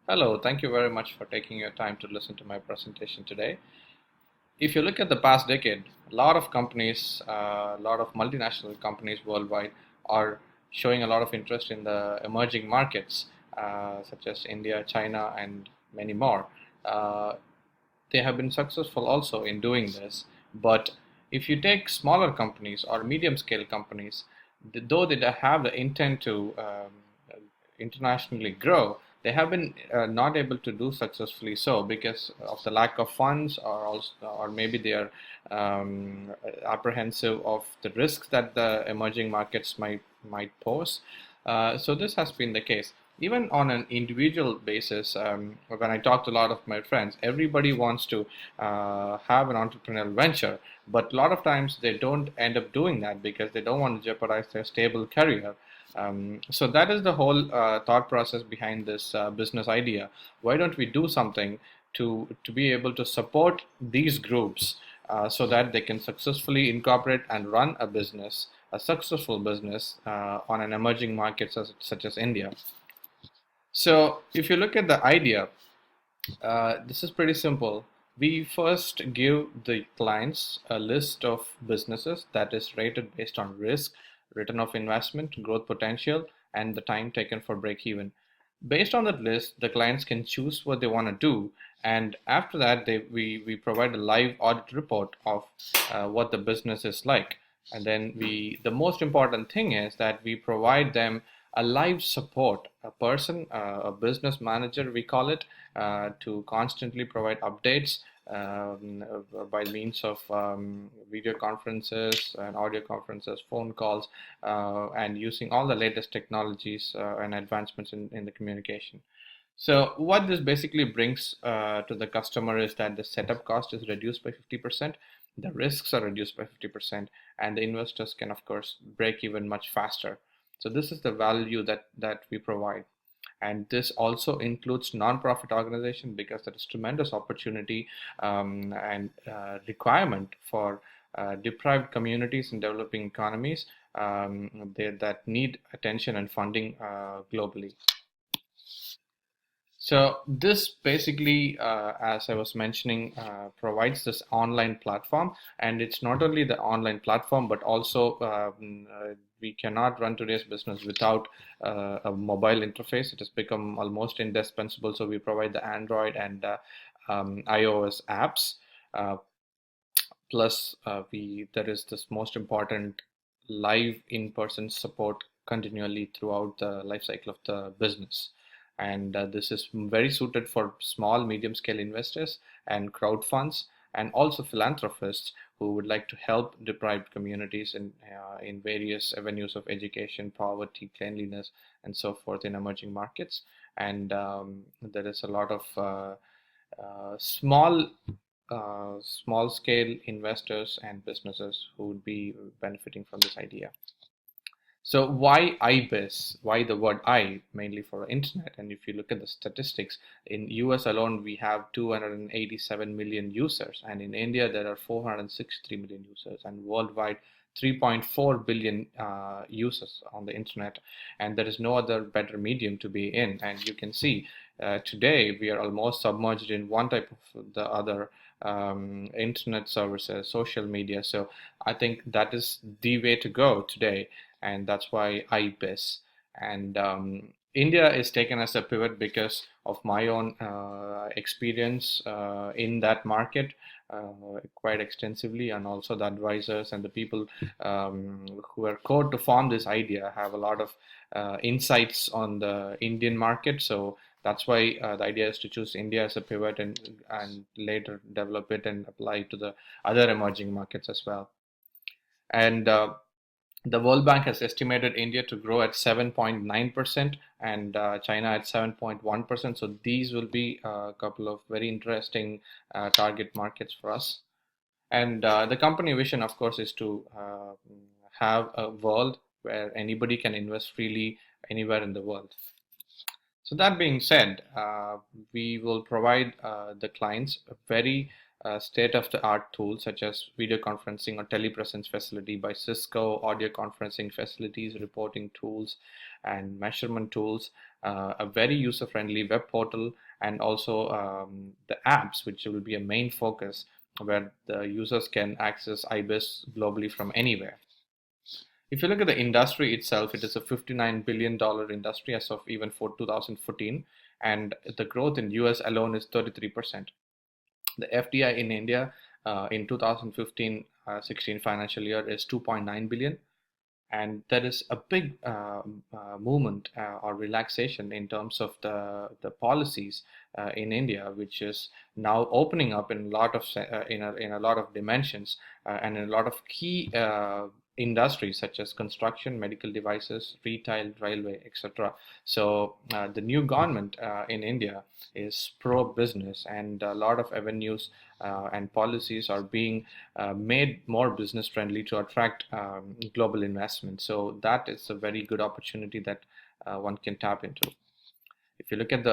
Hello, thank you very much for taking your time to listen to my presentation today. If you look at the past decade, a lot of companies, a lot of multinational companies worldwide are showing a lot of interest in the emerging markets, such as India, China, and many more. Uh, they have been successful also in doing this. But if you take smaller companies or medium scale companies, though they have the intent to internationally grow, they have been not able to do successfully so because of the lack of funds, or also, or maybe they are apprehensive of the risks that the emerging markets might pose. So this has been the case. Even on an individual basis, when I talk to a lot of my friends, everybody wants to have an entrepreneurial venture, but a lot of times they don't end up doing that because they don't want to jeopardize their stable career. So that is the whole thought process behind this business idea. Why don't we do something to be able to support these groups so that they can successfully incorporate and run a business, a successful business on an emerging market such as India. So if you look at the idea, this is pretty simple. We first give the clients a list of businesses that is rated based on risk, return of investment, growth potential, and the time taken for break even. Based on that list, the clients can choose what they want to do, and after that, we provide a live audit report of what the business is like. And then the most important thing is that we provide them a live support, a person, a business manager, we call it, to constantly provide updates by means of video conferences and audio conferences, phone calls, and using all the latest technologies and advancements in the communication. So what this basically brings to the customer is that the setup cost is reduced by 50%, the risks are reduced by 50%, and the investors can, of course, break even much faster. So this is the value that we provide. And this also includes non-profit organization because there is tremendous opportunity and requirement for deprived communities in developing economies that need attention and funding globally. So this basically, as I was mentioning, provides this online platform, and it's not only the online platform, but also we cannot run today's business without a mobile interface. It has become almost indispensable. So we provide the Android and iOS apps. Uh, Plus, we there is this most important live in-person support continually throughout the life cycle of the business. And this is very suited for small, medium-scale investors and crowd funds, and also philanthropists who would like to help deprived communities in various avenues of education, poverty, cleanliness, and so forth in emerging markets. And there is a lot of small scale investors and businesses who would be benefiting from this idea. So why IBIS? Why the word I? Mainly for internet. And if you look at the statistics, in US alone we have 287 million users, and in India there are 463 million users, and worldwide 3.4 billion users on the internet. And there is no other better medium to be in. And you can see today we are almost submerged in one type of the other, internet services, social media. So I think that is the way to go today, and that's why IBIS. And India is taken as a pivot because of my own experience in that market quite extensively, and also the advisors and the people who are core to form this idea have a lot of insights on the Indian market. So that's why the idea is to choose India as a pivot, and later develop it and apply to the other emerging markets as well. And the World Bank has estimated India to grow at 7.9% and China at 7.1%. So these will be a couple of very interesting target markets for us. And the company vision, of course, is to have a world where anybody can invest freely anywhere in the world. So that being said, we will provide the clients a very state-of-the-art tools such as video conferencing or telepresence facility by Cisco, audio conferencing facilities, reporting tools, and measurement tools. a very user-friendly web portal, and also the apps, which will be a main focus where the users can access IBIS globally from anywhere. If you look at the industry itself, it is a $59 billion industry as of even for 2014, and the growth in US alone is 33%. The FDI in India in 2015-16 financial year is 2.9 billion, and there is a big movement or relaxation in terms of the policies in India, which is now opening up in a lot of in a lot of dimensions and in a lot of key industries such as construction, medical devices, retail, railway, etc. So the new government in India is pro business, and a lot of avenues and policies are being made more business friendly to attract global investment. So that is a very good opportunity that one can tap into. If you look at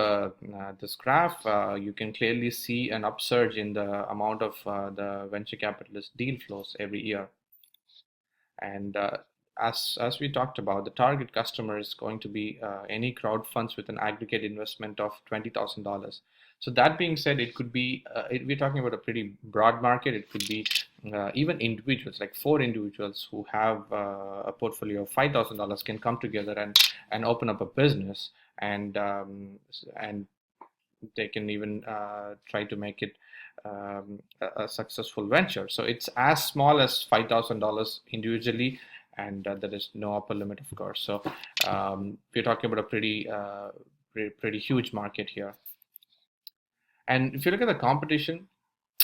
this graph, you can clearly see an upsurge in the amount of the venture capitalist deal flows every year. And as we talked about, the target customer is going to be any crowd funds with an aggregate investment of $20,000. So that being said, it could be we're talking about a pretty broad market. It could be even individuals, like 4 individuals who have a portfolio of $5,000 can come together and open up a business, and they can even try to make it a successful venture. So it's as small as $5,000 individually, and there is no upper limit, of course. So we're talking about a pretty huge market here. And if you look at the competition,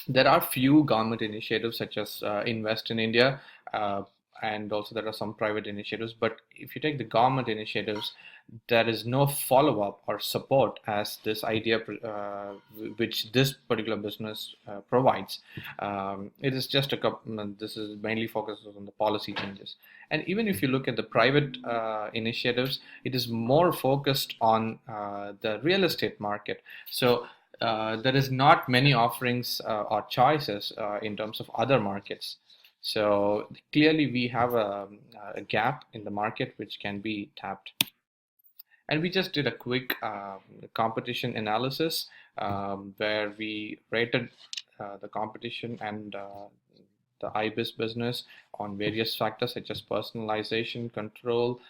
there are few government initiatives such as Invest in India, and also there are some private initiatives. But if you take the government initiatives, there is no follow-up or support as this idea which this particular business provides. It is just this is mainly focused on the policy changes. And even if you look at the private initiatives, it is more focused on the real estate market. So there is not many offerings or choices in terms of other markets. So clearly we have a gap in the market which can be tapped. And we just did a quick competition analysis where we rated the competition and the IBIS business on various factors such as personalization, control,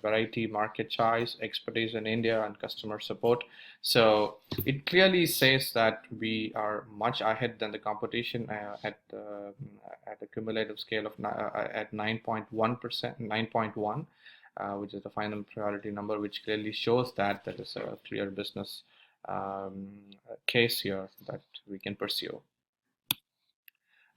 variety, market choice, expertise in India, and customer support. So it clearly says that we are much ahead than the competition at a cumulative scale of at 9.1%, 9.1. Which is the final priority number, which clearly shows that there is a clear business case here that we can pursue.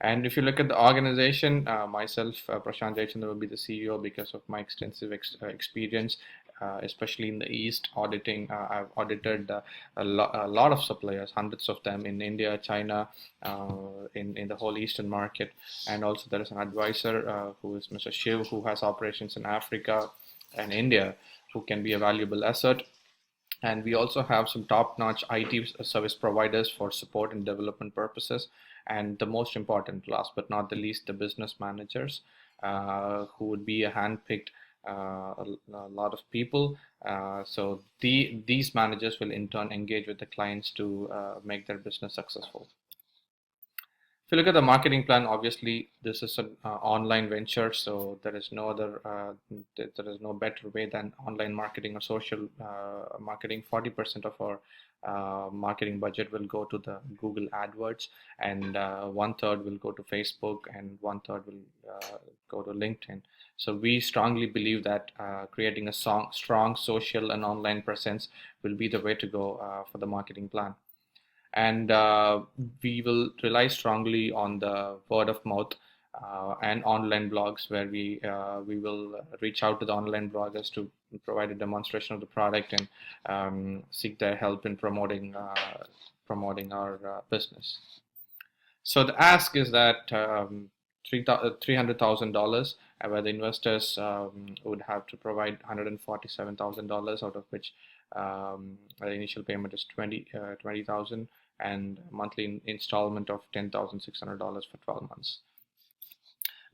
And if you look at the organization, myself, Prashant Jayachandra, will be the CEO because of my extensive experience, especially in the East auditing. I've audited a lot of suppliers, hundreds of them in India, China, in the whole Eastern market. And also there is an advisor who is Mr. Shiv, who has operations in Africa and India, who can be a valuable asset. And we also have some top-notch IT service providers for support and development purposes. And the most important, last but not the least, the business managers, who would be a hand-picked a lot of people. So these managers will in turn engage with the clients to make their business successful. If you look at the marketing plan, obviously this is an online venture, so there is no better way than online marketing or social marketing. 40% of our marketing budget will go to the Google AdWords, and 1/3 will go to Facebook, and 1/3 will go to LinkedIn. So we strongly believe that creating a strong social and online presence will be the way to go for the marketing plan. And we will rely strongly on the word of mouth and online blogs, where we will reach out to the online bloggers to provide a demonstration of the product and seek their help in promoting our business. So the ask is that $300,000, where the investors would have to provide $147,000, out of which the initial payment is $20,000 and monthly installment of $10,600 for 12 months.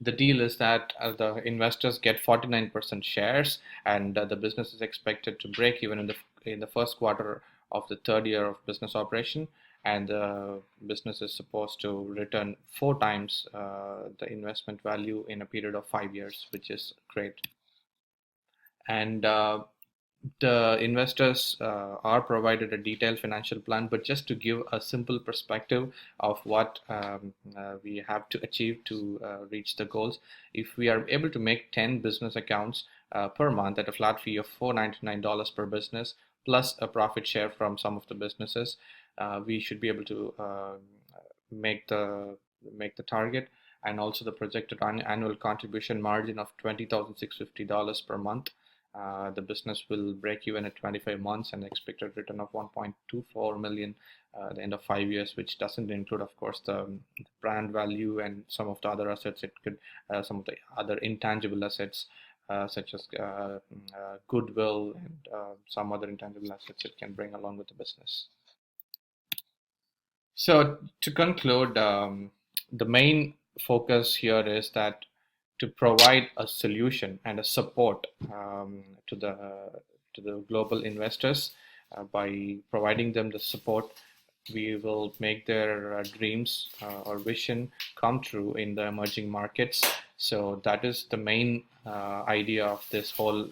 The deal is that the investors get 49% shares, and the business is expected to break even in the first quarter of the third year of business operation, and the business is supposed to return 4 times the investment value in a period of 5 years, which is great. And the investors are provided a detailed financial plan, but just to give a simple perspective of what we have to achieve to reach the goals, if we are able to make 10 business accounts per month at a flat fee of $499 per business, plus a profit share from some of the businesses, we should be able to make the target. And also the projected annual contribution margin of $20,650 per month. The business will break even at 25 months and expected return of 1.24 million at the end of 5 years, which doesn't include, of course, the brand value and some of the other assets. It could some of the other intangible assets such as goodwill and some other intangible assets it can bring along with the business. So to conclude, the main focus here is that to provide a solution and a support to the global investors. By providing them the support, we will make their dreams or vision come true in the emerging markets. So that is the main idea of this whole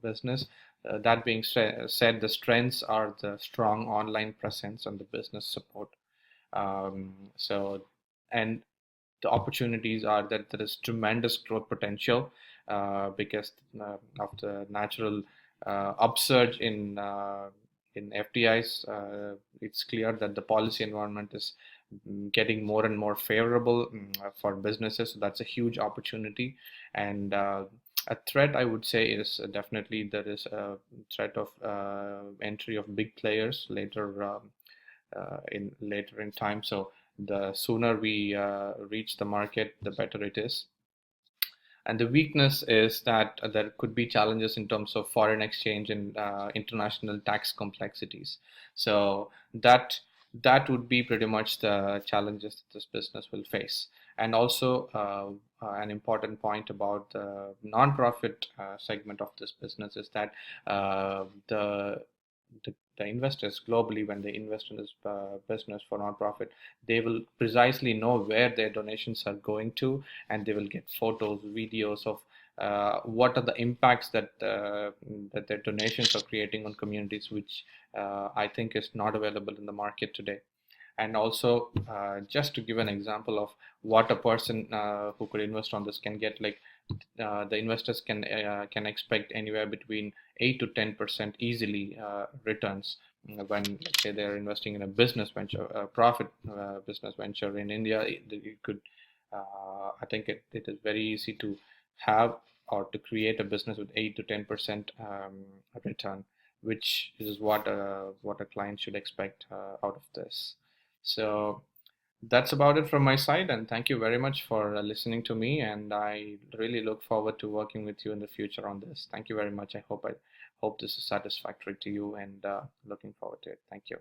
business. That being said, the strengths are the strong online presence and the business support. So, and the opportunities are that there is tremendous growth potential because of the natural upsurge in FDIs. It's clear that the policy environment is getting more and more favorable for businesses. So that's a huge opportunity. And a threat, I would say, is definitely there is a threat of entry of big players later in time. So the sooner we reach the market, the better it is. And the weakness is that there could be challenges in terms of foreign exchange and international tax complexities. So that would be pretty much the challenges that this business will face. And also an important point about the nonprofit segment of this business is that the investors globally, when they invest in this business for nonprofit, they will precisely know where their donations are going to, and they will get photos, videos of what are the impacts that their donations are creating on communities, which I think is not available in the market today. And also, just to give an example of what a person who could invest on this can get, like the investors can expect anywhere between 8 to 10% easily returns when, let's say, they're investing in a business venture, a profit business venture in India. It could, I think it is very easy to have or to create a business with 8 to 10% return, which is what a client should expect out of this. So that's about it from my side, and thank you very much for listening to me, and I really look forward to working with you in the future on this. Thank you very much. I hope this is satisfactory to you, and looking forward to it. Thank you.